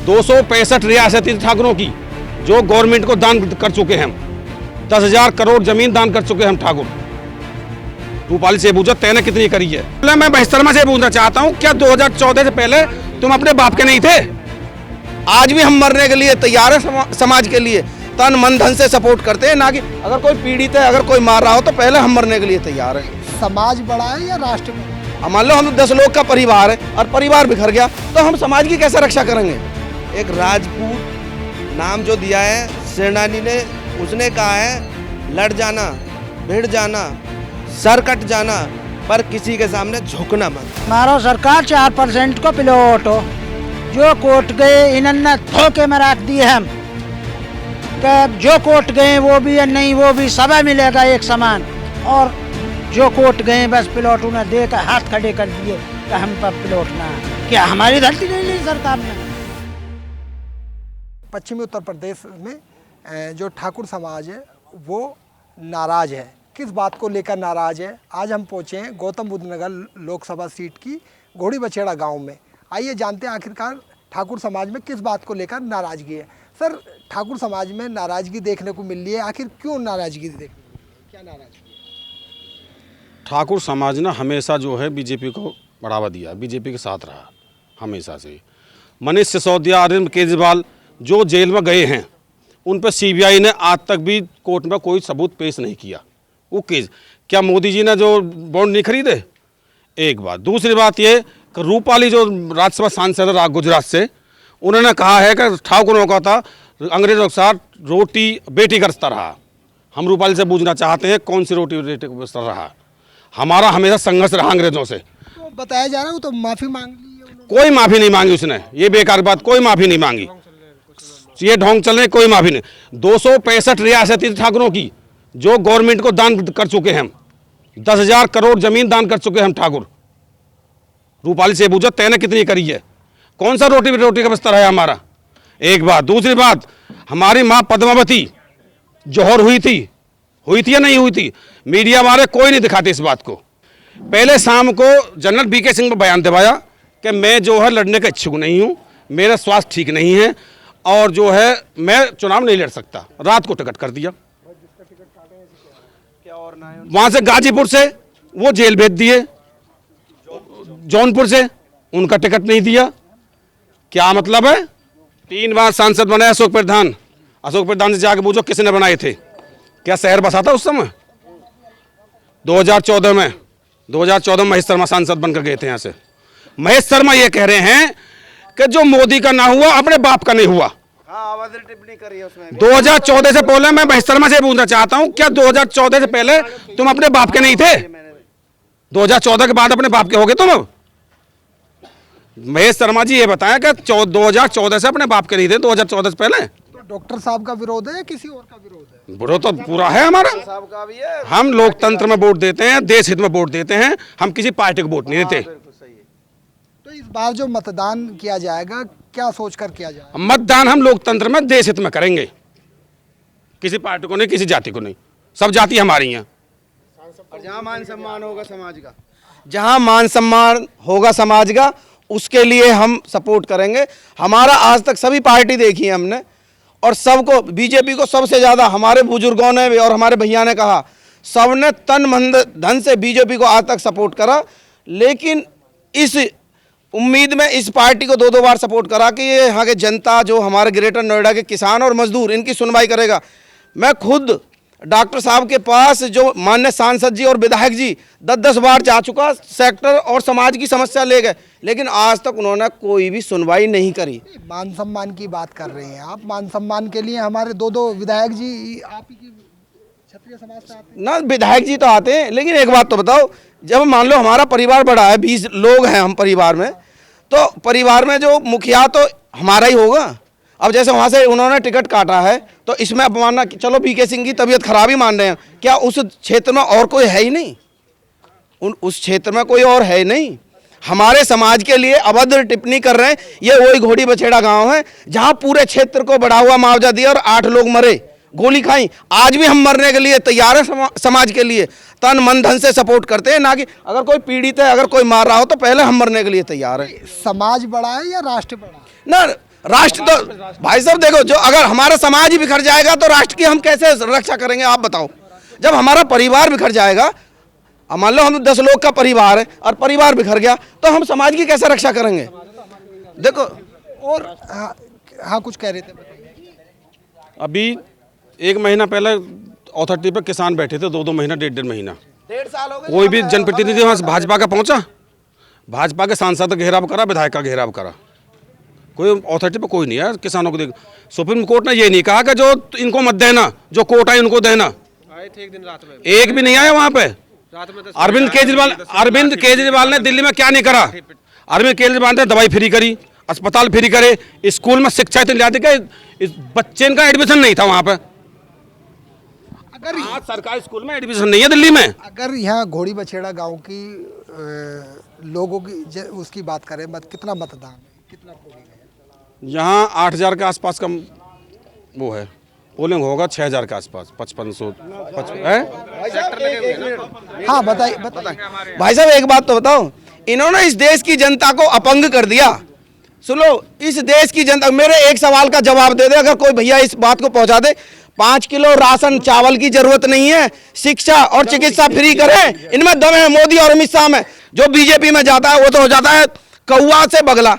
265 रियासती ठाकुरों की जो गवर्नमेंट को दान कर चुके हैं हम। 10,000 करोड़ जमीन दान कर चुके हैं हम ठाकुर। रूपाली से पूछो तैने कितनी करी है। मैं बहिस्तरमा से पूछना चाहता हूँ, क्या 2014 से पहले तुम अपने बाप के नहीं थे? आज भी हम मरने के लिए तैयार है, समाज के लिए तन मन धन से सपोर्ट करते हैं। ना कि अगर कोई पीड़ित है, अगर कोई मार रहा हो तो पहले हम मरने के लिए तैयार है। समाज बड़ा है या राष्ट्र बड़ा? मान लो हम 10 लोग का परिवार है और परिवार बिखर गया तो हम समाज की कैसे रक्षा करेंगे। एक राजपूत नाम जो दिया है सेनानी ने, उसने कहा है लड़ जाना, भिड़ जाना, सर कट जाना, पर किसी के सामने झुकना मत। हमारा सरकार 4% को प्लॉट हो जो कोर्ट गए इन्होंने धोखे में रख दिए हम कि जो कोर्ट गए वो भी या नहीं वो भी सब मिलेगा एक समान, और जो कोर्ट गए बस प्लॉट उन्हें देकर हाथ खड़े कर दिए कि हम पर प्लॉट ना। क्या हमारी धरती नहीं ली सरकार ने? पश्चिमी उत्तर प्रदेश में जो ठाकुर समाज है वो नाराज है। किस बात को लेकर नाराज है? आज हम पहुंचे हैं गौतम बुद्ध नगर लोकसभा सीट की घोड़ी बछेड़ा गांव में। आइए जानते हैं आखिरकार ठाकुर समाज में किस बात को लेकर नाराजगी है। सर, ठाकुर समाज में नाराजगी देखने को मिल रही है, आखिर क्यों नाराजगी देखने को मिल रही है? क्या नाराजगी? ठाकुर समाज ने हमेशा जो है बीजेपी को बढ़ावा दिया, बीजेपी के साथ रहा हमेशा से। मनीष सिसोदिया, अरविंद केजरीवाल जो जेल में गए हैं उन पर सीबीआई ने आज तक भी कोर्ट में कोई सबूत पेश नहीं किया। वो केस क्या मोदी जी ने जो बॉन्ड नहीं खरीदे? एक बात। दूसरी बात ये कि रूपाली जो राज्यसभा सांसद है गुजरात से, उन्होंने कहा है कि ठाकुरों का था अंग्रेजों के साथ रोटी बेटी का रिश्ता रहा। हम रूपाली से पूछना चाहते हैं कौन सी रोटी बेटी का रिश्ता रहा? हमारा हमेशा संघर्ष रहा अंग्रेजों से। तो बताया जा रहा है वो तो माफ़ी मांग ली है उन्होंने। कोई माफ़ी नहीं मांगी उसने, ये बेकार बात, कोई माफ़ी नहीं मांगी। ये ढोंग चल रहे, कोई माफ़ी नहीं। 265 रियासती ठाकुरों की जो गवर्नमेंट को दान कर चुके हैं हम। 10,000 करोड़ जमीन दान कर चुके हैं हम ठाकुर। रूपाली से पूछो तैने कितनी करी है? कौन सा रोटी का बिस्तर है हमारा? एक बात। दूसरी बात, हमारी माँ पद्मावती जौहर हुई थी या नहीं हुई थी? मीडिया वाले कोई नहीं दिखाते इस बात को। पहले शाम को जनरल बीके सिंह ने बयान दिवाया कि मैं जो है लड़ने का इच्छुक नहीं हूँ, मेरा स्वास्थ्य ठीक नहीं है और जो है मैं चुनाव नहीं लड़ सकता। रात को टिकट कर दिया। वहां से गाजीपुर से वो जेल भेज दिए, जौनपुर से उनका टिकट नहीं दिया। क्या मतलब है? 3 बार सांसद बने अशोक प्रधान। अशोक प्रधान से जाके पूछो किसने बनाए थे? क्या शहर बसा था उस समय? 2014 में महेश शर्मा सांसद बनकर गए थे यहाँ से। महेश शर्मा ये कह रहे हैं कि जो मोदी का ना हुआ अपने बाप का नहीं हुआ। टिप्पणी करी है उसमें। 2014 से पहले मैं महेश शर्मा से पूछना चाहता हूँ, क्या 2014 से पहले तुम अपने बाप के नहीं थे? 2014 के बाद अपने बाप के हो गए तुम? महेश शर्मा जी ये बताया कि 2014 से अपने बाप के नहीं थे, 2014 से पहले। तो डॉक्टर साहब का विरोध है या किसी और का विरोध है? विरोध तो पूरा है हमारा। साहब का भी है। हम लोकतंत्र में वोट देते हैं, देश हित में वोट देते हैं, हम किसी पार्टी को वोट नहीं देते। तो इस बार जो मतदान किया जाएगा क्या सोचकर किया जाएगा? मतदान हम लोकतंत्र में देश हित में करेंगे, किसी पार्टी को नहीं, किसी जाति को नहीं। सब जाति हमारी हैं। और जहाँ मान सम्मान होगा समाज का, जहाँ मान सम्मान होगा समाज का, उसके लिए हम सपोर्ट करेंगे। हमारा आज तक सभी पार्टी देखी है हमने, और सबको, बीजेपी को सबसे ज़्यादा हमारे बुजुर्गों ने और हमारे भैया ने कहा, सबने तन मन धन से बीजेपी को आज तक सपोर्ट करा। लेकिन इस उम्मीद में इस पार्टी को 2-2 बार सपोर्ट करा कि ये यहाँ के जनता, जो हमारे ग्रेटर नोएडा के किसान और मजदूर, इनकी सुनवाई करेगा। मैं खुद डॉक्टर साहब के पास, जो माननीय सांसद जी और विधायक जी 10-10 बार जा चुका, सेक्टर और समाज की समस्या ले गए, लेकिन आज तक उन्होंने कोई भी सुनवाई नहीं करी। मान सम्मान की बात कर रहे हैं आप। मान सम्मान के लिए हमारे 2-2 विधायक जी आप ही की क्षत्रिय समाज से आते हैं ना। विधायक जी तो आते हैं, लेकिन एक बात तो बताओ, जब मान लो हमारा परिवार बड़ा है, 20 लोग हैं हम परिवार में, तो परिवार में जो मुखिया तो हमारा ही होगा। अब जैसे वहाँ से उन्होंने टिकट काटा है तो इसमें अब मानना, चलो बीके सिंह की तबीयत खराब ही मान रहे हैं, क्या उस क्षेत्र में और कोई है ही नहीं? उस क्षेत्र में कोई और है नहीं। हमारे समाज के लिए अभद्र टिप्पणी कर रहे हैं। ये वही घोड़ी बछेड़ा गांव है जहां पूरे क्षेत्र को बढ़ा हुआ मुआवजा दिया और 8 लोग मरे, गोली खाई। आज भी हम मरने के लिए तैयार है, समाज के लिए तन मन धन से सपोर्ट करते हैं। ना कि अगर कोई पीड़ित है, अगर कोई मार रहा हो तो पहले हम मरने के लिए तैयार है। समाज बड़ा है या राष्ट्र बड़ा है? ना, राष्ट्र तो भाई साहब देखो, जो अगर हमारा समाज ही बिखर जाएगा तो राष्ट्र की हम कैसे रक्षा करेंगे आप बताओ। जब हमारा परिवार बिखर जाएगा, मान लो हम 10 लोग का परिवार है और परिवार बिखर गया तो हम समाज की कैसे रक्षा करेंगे। देखो और हाँ कुछ कह रहे थे, बताइए। अभी 1 महीना पहले अथॉरिटी पर किसान बैठे थे, 2-2 महीना, 1.5 महीना, 1.5 साल हो गए। कोई भी जनप्रतिनिधि वहाँ से भाजपा का पहुँचा? भाजपा के सांसद का घेराव करा, विधायक का घेराव करा, कोई अथॉरिटी पर कोई नहीं है किसानों को देख। सुप्रीम कोर्ट ने ये नहीं कहा कि जो इनको मत देना, जो कोटा है उनको देना। आए थे एक दिन रात में, एक भी नहीं आया वहाँ पे। रात में 10 अरविंद केजरीवाल ने दिल्ली में क्या नहीं करा? अरविंद केजरीवाल ने दवाई फ्री करी, अस्पताल फ्री करे, स्कूल में शिक्षा इतनी जाती कि इस बच्चे का एडमिशन नहीं था वहाँ पे। अगर आज सरकारी स्कूल में एडमिशन नहीं है दिल्ली में। अगर यहाँ घोड़ी बछेड़ा गांव की लोगों की उसकी बात करें, कितना मतदान है, कितना पोलिंग है? यहाँ 8,000 के आसपास का वो है, पोलिंग होगा 6,000 के आसपास, 5500 है। हाँ बताइए। भाई साहब एक बात तो बताओ, इन्होंने इस देश की जनता को अपंग कर दिया। सुनो, इस देश की जनता, मेरे एक सवाल का जवाब दे दे अगर कोई भैया इस बात को पहुंचा दे। 5 किलो राशन चावल की जरूरत नहीं है, शिक्षा और चिकित्सा फ्री करें, इनमें दम है मोदी और अमित शाह में। जो बीजेपी में जाता है वो तो हो जाता है कौआ से बगला,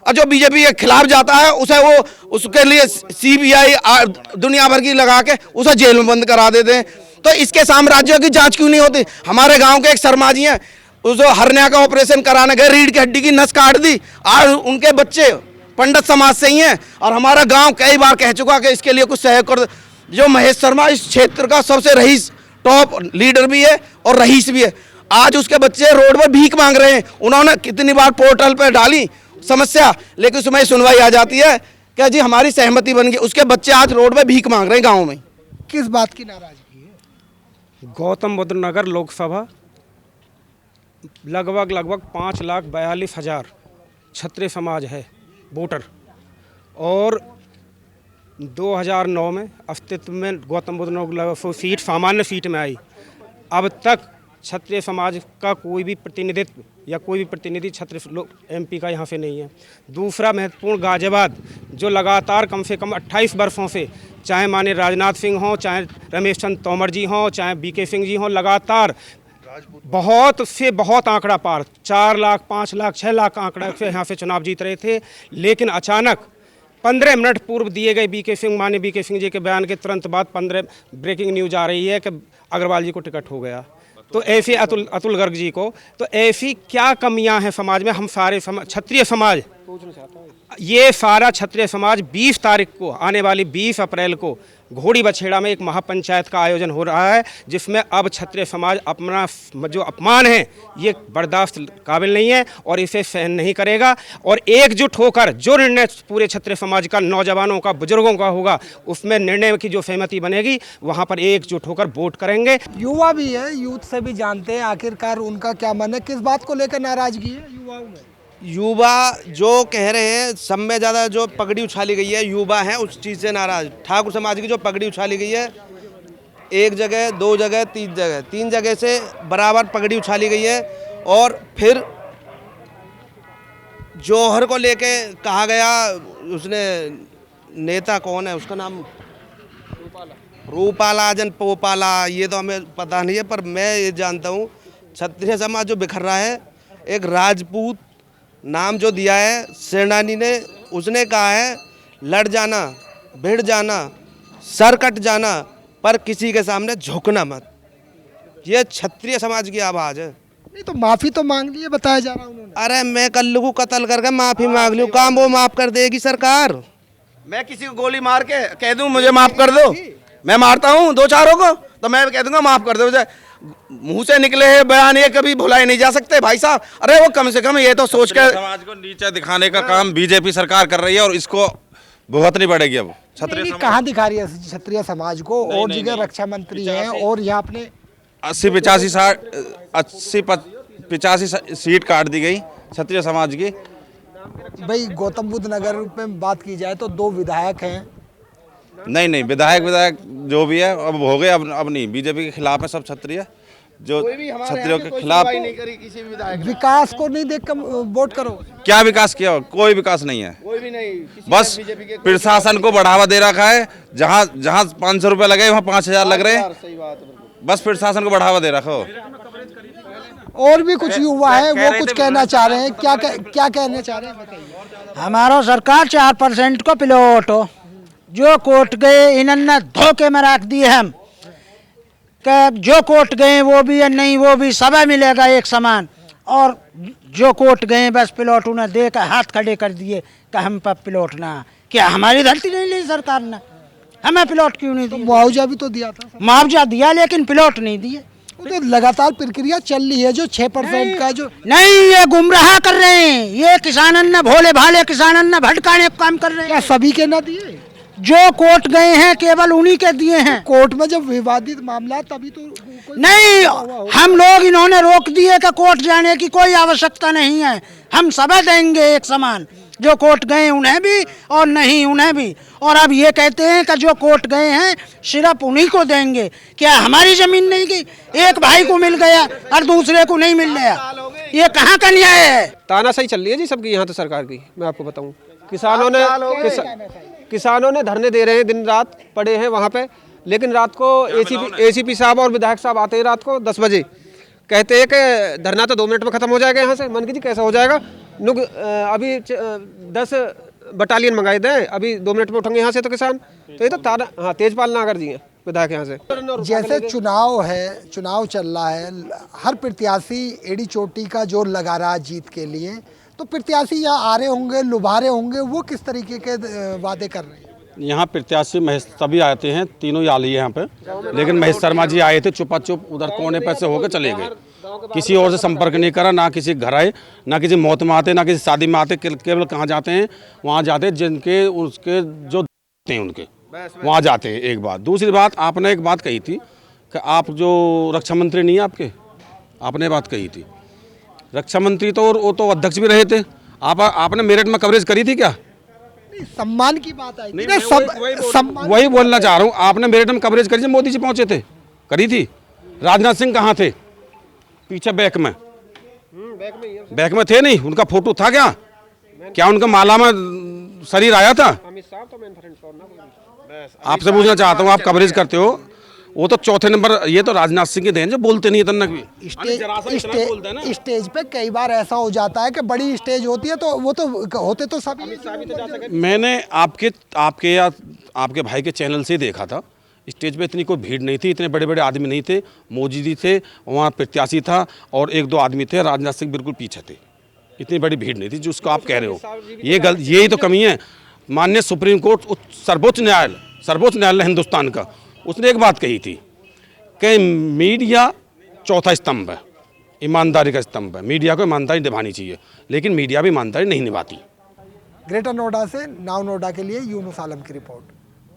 और जो बीजेपी के खिलाफ जाता है उसे वो उसके लिए सीबीआई दुनिया भर की लगा के उसे जेल में बंद करा देते हैं। तो इसके साम्राज्यों की जांच क्यों नहीं होती? हमारे गांव के एक शर्मा जी हैं, उस हरनिया का ऑपरेशन कराने गए, रीढ़ की हड्डी की नस काट दी, आज उनके बच्चे पंडित समाज से ही हैं। और हमारा गांव कई बार कह चुका कि इसके लिए कुछ सहयोग कर। जो महेश शर्मा इस क्षेत्र का सबसे रईस टॉप लीडर भी है और रईस भी है, आज उसके बच्चे रोड पर भीख मांग रहे हैं। उन्होंने कितनी बार पोर्टल पर डाली समस्या, लेकिन उसमें सुनवाई आ जाती है कि जी हमारी सहमति बन गई। उसके बच्चे आज रोड पे भीख मांग रहे हैं गांव में। किस बात की नाराजगी है? गौतम बुद्ध नगर लोकसभा लगभग 5,42,000 क्षत्रिय समाज है वोटर, और 2009 में अस्तित्व में गौतम बुद्ध नगर सीट सामान्य सीट में आई। अब तक क्षत्रिय समाज का कोई भी प्रतिनिधित्व या कोई भी प्रतिनिधि क्षत्रिय एमपी का यहाँ से नहीं है। दूसरा महत्वपूर्ण, गाजियाबाद जो लगातार कम से कम 28 वर्षों से, चाहे माननीय राजनाथ सिंह हों, चाहे रमेश चंद्र तोमर जी हों, चाहे बीके सिंह जी हों, लगातार बहुत से बहुत आंकड़ा पार 4 लाख, 5 लाख, 6 लाख आंकड़ा से यहाँ से चुनाव जीत रहे थे। लेकिन अचानक 15 मिनट पूर्व दिए गए बीके सिंह, माननीय बीके सिंह जी के बयान के तुरंत बाद 15 ब्रेकिंग न्यूज आ रही है कि अग्रवाल जी को टिकट हो गया। तो ऐसे अतुल गर्ग जी को, तो ऐसी क्या कमियां हैं समाज में? हम सारे क्षत्रिय समाज, ये सारा क्षत्रिय समाज 20 तारीख को, आने वाली 20 अप्रैल को घोड़ी बछेड़ा में एक महापंचायत का आयोजन हो रहा है, जिसमें अब क्षत्रिय समाज अपना जो अपमान है ये बर्दाश्त काबिल नहीं है और इसे सहन नहीं करेगा। और एकजुट होकर जो निर्णय पूरे क्षत्रिय समाज का, नौजवानों का, बुजुर्गों का होगा, उसमें निर्णय की जो सहमति बनेगी वहाँ पर एकजुट होकर वोट करेंगे। युवा भी है, यूथ से भी जानते हैं आखिरकार उनका क्या मन है, किस बात को लेकर नाराजगी है युवाओं में? युवा जो कह रहे हैं, सब में ज़्यादा जो पगड़ी उछाली गई है युवा हैं उस चीज़ से नाराज। ठाकुर समाज की जो पगड़ी उछाली गई है, 1 जगह, 2 जगह, 3 जगह से बराबर पगड़ी उछाली गई है। और फिर जौहर को लेके कहा गया, उसने नेता कौन है उसका नाम, रूपाला जन पोपाला, ये तो हमें पता नहीं है, पर मैं ये जानता हूँ क्षत्रिय समाज जो बिखर रहा है, एक राजपूत नाम जो दिया है सेनानी ने, उसने कहा है लड़ जाना, भिड़ जाना, सर कट जाना, पर किसी के सामने झुकना मत। ये क्षत्रिय समाज की आवाज़ है। नहीं तो माफी तो मांग ली है, बताया जा रहा है उन्होंने। अरे मैं कल्लू को कत्ल करके माफी मांग लूँ, काम वो माफ कर देगी सरकार? मैं किसी को गोली मार के कह दूं मुझे माफ कर दो, मैं मारता हूँ 2-4 को, तो मैं कह दूंगा माफ कर दो। मुंह से निकले हैं बयान ये कभी भुलाए नहीं जा सकते भाई साहब। अरे वो कम से कम ये तो सोच कर, समाज को नीचा दिखाने का काम बीजेपी सरकार कर रही है और इसको भुगतनी पड़ेगी। अब क्षत्रिय कहाँ दिखा रही है क्षत्रिय समाज को? और जगह रक्षा मंत्री हैं और यहाँ अपने 80-85 सीट काट दी गई क्षत्रिय समाज की। भाई गौतम बुद्ध नगर में बात की जाए तो 2 विधायक हैं। नहीं, विधायक जो भी है अब हो गए, अब नहीं, बीजेपी के खिलाफ है सब क्षत्रिय। जो कोई भी हमारे छत्रियों यहाँ के कोई खिलाफ। सुनवाई नहीं करी किसी भी विधायक ने। विकास को नहीं देख कर वोट करो। क्या विकास किया? कोई विकास नहीं है। कोई भी नहीं, किसी बस ने बीजेपी के कोई प्रशासन को बढ़ावा दे रखा है। जहाँ जहाँ 500 रुपए लगे वहाँ 5000 लग रहे हैं। सही बात है बिल्कुल। बस प्रशासन को बढ़ावा दे रखो। और भी कुछ युवा है वो कुछ कहना चाह रहे हैं, क्या कहना चाह रहे हैं बताइए। हमारा सरकार 4% को प्लॉट हो जो कोर्ट गए इन्होंने धोखे में रख दिए हम कि जो कोर्ट गए वो भी या नहीं वो भी सब मिलेगा एक समान, और जो कोर्ट गए बस प्लॉट उन्हें दे कर हाथ खड़े कर दिए कि हम पर प्लॉट ना। क्या हमारी धरती नहीं ली सरकार ने? हमें प्लॉट क्यों नहीं दिया? मुआवजा भी तो दिया था। मुआवजा दिया लेकिन प्लॉट नहीं दिए। तो लगातार प्रक्रिया चल रही है जो 6% का जो नहीं, ये गुमराह कर रहे हैं, ये किसानन ने भोले भाले किसानन ने भटकाने का काम कर रहे क्या हैं। सभी के ना दिए? जो कोर्ट गए हैं केवल उन्हीं के दिए हैं। कोर्ट में जब विवादित मामला तभी तो कोई नहीं, हम लोग इन्होंने रोक दिए कि कोर्ट जाने की कोई आवश्यकता नहीं है, हम सब देंगे एक समान, जो कोर्ट गए उन्हें भी और नहीं उन्हें भी। और अब ये कहते हैं कि जो कोर्ट गए हैं सिर्फ उन्हीं को देंगे। क्या हमारी जमीन नहीं गई? एक भाई को मिल गया और दूसरे को नहीं मिल गया, ये कहाँ का न्याय है? तानाशाही चल रही है जी सबकी यहाँ तो सरकार की। मैं आपको बताऊं, किसानों ने धरने दे रहे हैं, दिन रात पड़े हैं वहाँ पे, लेकिन रात को एसीपी साहब और विधायक साहब आते हैं रात को 10 बजे, कहते हैं कि धरना तो 2 मिनट में खत्म हो जाएगा यहाँ से। मन की जी कैसा हो जाएगा? अभी 10 बटालियन मंगाए दें, अभी 2 मिनट में उठेंगे यहाँ से तो किसान। तो ये तो तेजपाल नागर जी हैं विधायक यहाँ से। जैसे चुनाव है, चुनाव चल रहा है, हर प्रत्याशी एड़ी चोटी का जोर लगा रहा है जीत के लिए, तो प्रत्याशी यहाँ आ रहे होंगे, लुभा रहे होंगे, वो किस तरीके के वादे कर रहे हैं? यहाँ प्रत्याशी महेश सभी आते हैं, तीनों ही आ लिए यहाँ पे, लेकिन महेश शर्मा जी आए थे चुपा चुप उधर कोने पर से होकर चले गए। किसी और से संपर्क नहीं करा, ना किसी घर आए, ना किसी मौत में आते, ना किसी शादी में आते। केवल कहाँ जाते हैं? वहाँ जाते हैं जिनके उसके जो हैं उनके वहाँ जाते हैं। एक बात। दूसरी बात, आपने एक बात कही थी कि आप जो रक्षा मंत्री नहीं है आपने बात कही थी, रक्षा मंत्री तो वो तो अध्यक्ष भी रहे थे। आपने मेरठ में कवरेज करी थी क्या? सम्मान की बात आई थी ना, वही बोलना चाह रहा हूँ। आपने मेरठ में कवरेज करी, जब मोदी जी पहुंचे थे, करी थी। राजनाथ सिंह कहाँ थे? पीछे बैक में थे नहीं, उनका फोटो था क्या उनका माला में शरीर आया था? आपसे पूछना चाहता हूँ, आप कवरेज करते हो, वो तो चौथे नंबर, ये तो राजनाथ सिंह के देन जो बोलते नहीं तक भी। स्टेज पे कई बार ऐसा हो जाता है कि बड़ी स्टेज होती है तो वो तो होते तो सभी। मैंने आपके भाई के चैनल से देखा था, स्टेज पे इतनी कोई भीड़ नहीं थी, इतने बड़े बड़े आदमी नहीं थे। मोदी जी थे, वहाँ प्रत्याशी था और 1-2 आदमी थे, राजनाथ सिंह बिल्कुल पीछे थे। इतनी बड़ी भीड़ नहीं थी जिसको आप कह रहे हो। यही तो कमी है। माननीय सुप्रीम कोर्ट, सर्वोच्च न्यायालय हिंदुस्तान का, उसने एक बात कही थी कि मीडिया चौथा स्तंभ है, ईमानदारी का स्तंभ है। मीडिया को ईमानदारी निभानी चाहिए, लेकिन मीडिया भी ईमानदारी नहीं निभाती। ग्रेटर नोएडा से नाव नोएडा के लिए यूनुस आलम की रिपोर्ट।